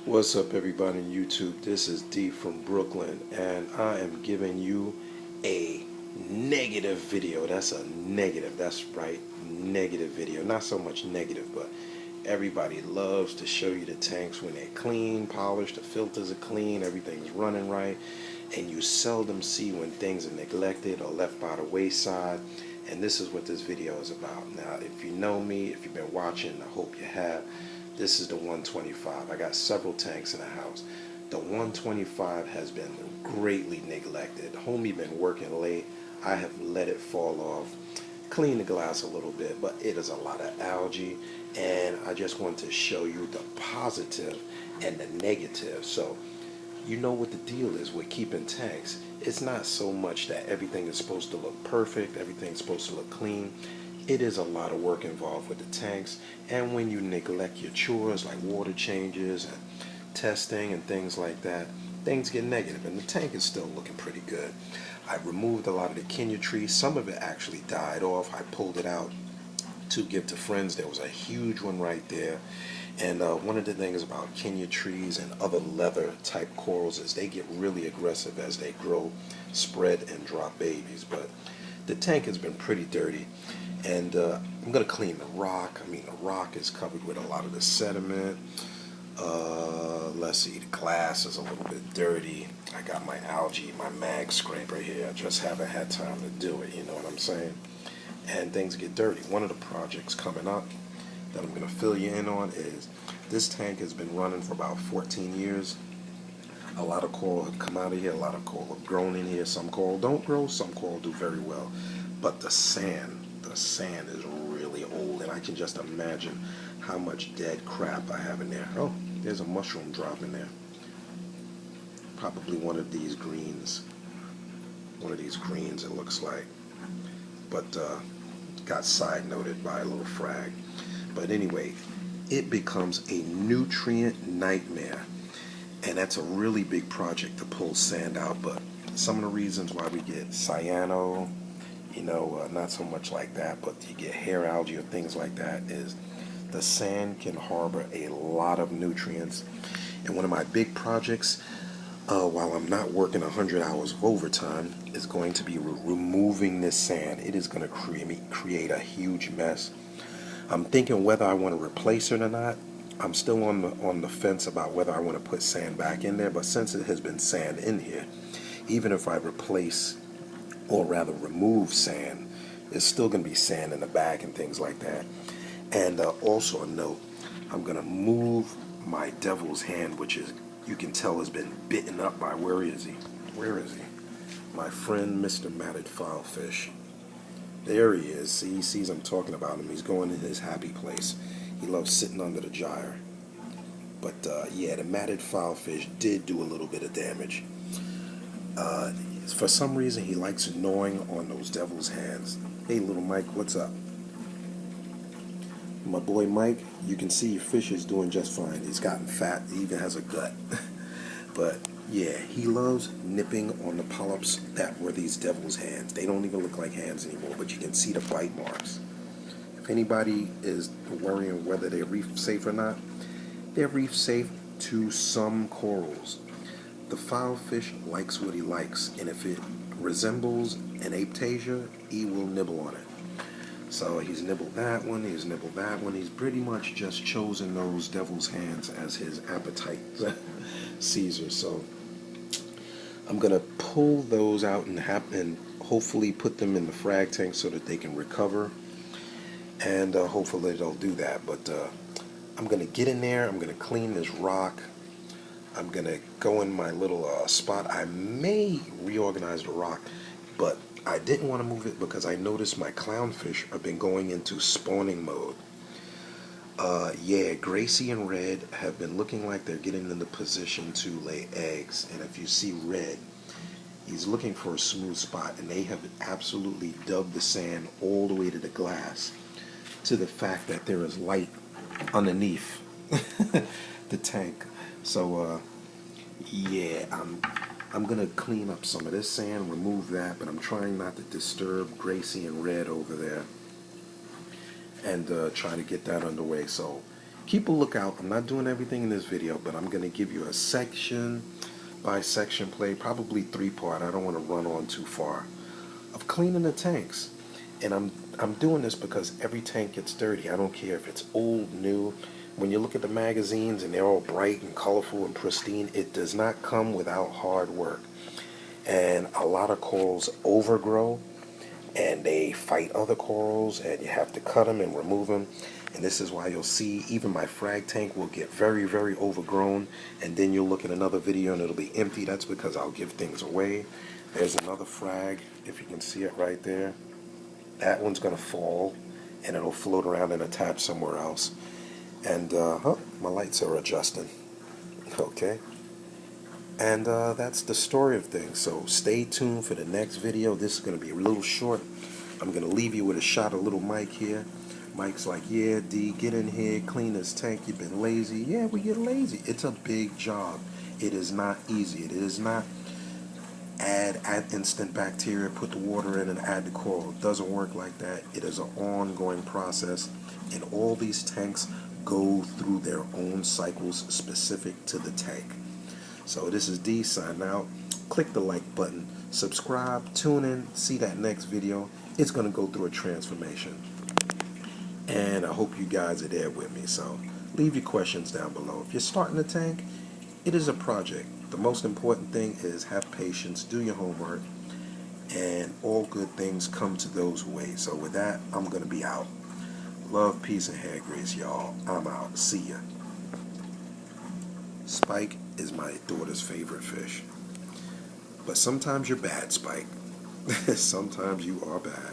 What's up, everybody on YouTube? This is D from Brooklyn, and I am giving you a negative video. That's a negative. That's right, negative video. Not so much negative, but everybody loves to show you the tanks when they're clean, polished, the filters are clean, everything's running right, and you seldom see when things are neglected or left by the wayside. And this is what this video is about. Now, if you know me, if you've been watching, I hope you have. This is the 125. I got several tanks in the house. The 125 has been greatly neglected. Homie been working late. I have let it fall off. Clean the glass a little bit, but it is a lot of algae, and I just want to show you the positive and the negative. So you know what the deal is with keeping tanks. It's not so much that everything is supposed to look perfect, everything's supposed to look clean. It is a lot of work involved with the tanks, and when you neglect your chores like water changes and testing and things like that, things get negative, and the tank is still looking pretty good. I removed a lot of the Kenya trees. Some of it actually died off. I pulled it out to give to friends. There was a huge one right there. And one of the things about Kenya trees and other leather type corals is they get really aggressive as they grow, spread, and drop babies. But the tank has been pretty dirty, and I'm going to clean the rock. I mean, the rock is covered with a lot of the sediment. Let's see, the glass is a little bit dirty. I got my algae, my mag scraper here. I just haven't had time to do it, you know what I'm saying? And things get dirty. One of the projects coming up that I'm going to fill you in on is this tank has been running for about 14 years. A lot of coral have come out of here, a lot of coral have grown in here. Some coral don't grow, some coral do very well. But the sand is really old, and I can just imagine how much dead crap I have in there. Oh, there's a mushroom drop in there. Probably one of these greens. One of these greens, it looks like. But got side noted by a little frag. But anyway, it becomes a nutrient nightmare, and that's a really big project to pull sand out. But some of the reasons why we get cyano, not so much like that, but you get hair algae or things like that, is the sand can harbor a lot of nutrients. And one of my big projects, while I'm not working 100 hours of overtime, is going to be removing this sand. It is going to create a huge mess. I'm thinking whether I want to replace it or not. I'm still on the fence about whether I want to put sand back in there, but since it has been sand in here, even if I replace, or rather remove sand, there's still going to be sand in the back and things like that. And also a note, I'm going to move my devil's hand, which is, you can tell, has been bitten up by, where is he? Where is he? My friend, Mr. Matted Filefish. There he is. See, he sees I'm talking about him. He's going in his happy place. He loves sitting under the gyre. But yeah, the matted filefish did do a little bit of damage. For some reason, he likes gnawing on those devil's hands. Hey, little Mike, what's up? My boy Mike, you can see your fish is doing just fine. He's gotten fat. He even has a gut. But yeah, he loves nipping on the polyps that were these devil's hands. They don't even look like hands anymore, but you can see the bite marks. If anybody is worrying whether they're reef safe or not, they're reef safe to some corals. The filefish likes what he likes, and if it resembles an aptasia, he will nibble on it. So he's nibbled that one, he's nibbled that one. He's pretty much just chosen those devil's hands as his appetite Caesar. So I'm going to pull those out and hopefully put them in the frag tank so that they can recover. And hopefully they'll do that. But I'm going to get in there. I'm going to clean this rock. I'm going to go in my little spot. I may reorganize the rock, but I didn't want to move it because I noticed my clownfish have been going into spawning mode. Yeah, Gracie and Red have been looking like they're getting in the position to lay eggs. And if you see Red, he's looking for a smooth spot, and they have absolutely dug the sand all the way to the glass, to the fact that there is light underneath the tank. So yeah, I'm gonna clean up some of this sand, remove that, but I'm trying not to disturb Gracie and Red over there, and try to get that underway. So keep a lookout. I'm not doing everything in this video, but I'm going to give you a section by section play, probably 3-part. I don't want to run on too far, of cleaning the tanks. And I'm doing this because every tank gets dirty. I don't care if it's old, new. When you look at the magazines and they're all bright and colorful and pristine, it does not come without hard work. And a lot of corals overgrow and they fight other corals, and you have to cut them and remove them. And this is why you'll see even my frag tank will get very, very overgrown, and then you'll look at another video and it'll be empty. That's because I'll give things away. There's another frag, if you can see it right there. That one's gonna fall and it'll float around and attach somewhere else. And my lights are adjusting. Okay. And that's the story of things. So stay tuned for the next video. This is going to be a little short. I'm going to leave you with a shot of little Mike here. Mike's like, yeah, D, get in here, clean this tank. You've been lazy. Yeah, we get lazy. It's a big job. It is not easy. It is not add instant bacteria, put the water in and add the coral. It doesn't work like that. It is an ongoing process. And all these tanks go through their own cycles specific to the tank. So this is D signing out. Click the like button, subscribe, tune in, see that next video. It's going to go through a transformation. And I hope you guys are there with me. So leave your questions down below. If you're starting a tank, it is a project. The most important thing is have patience, do your homework, and all good things come to those who wait. So with that, I'm going to be out. Love, peace, and hair grease, y'all. I'm out. See ya. Spike is my daughter's favorite fish. But sometimes you're bad, Spike. Sometimes you are bad.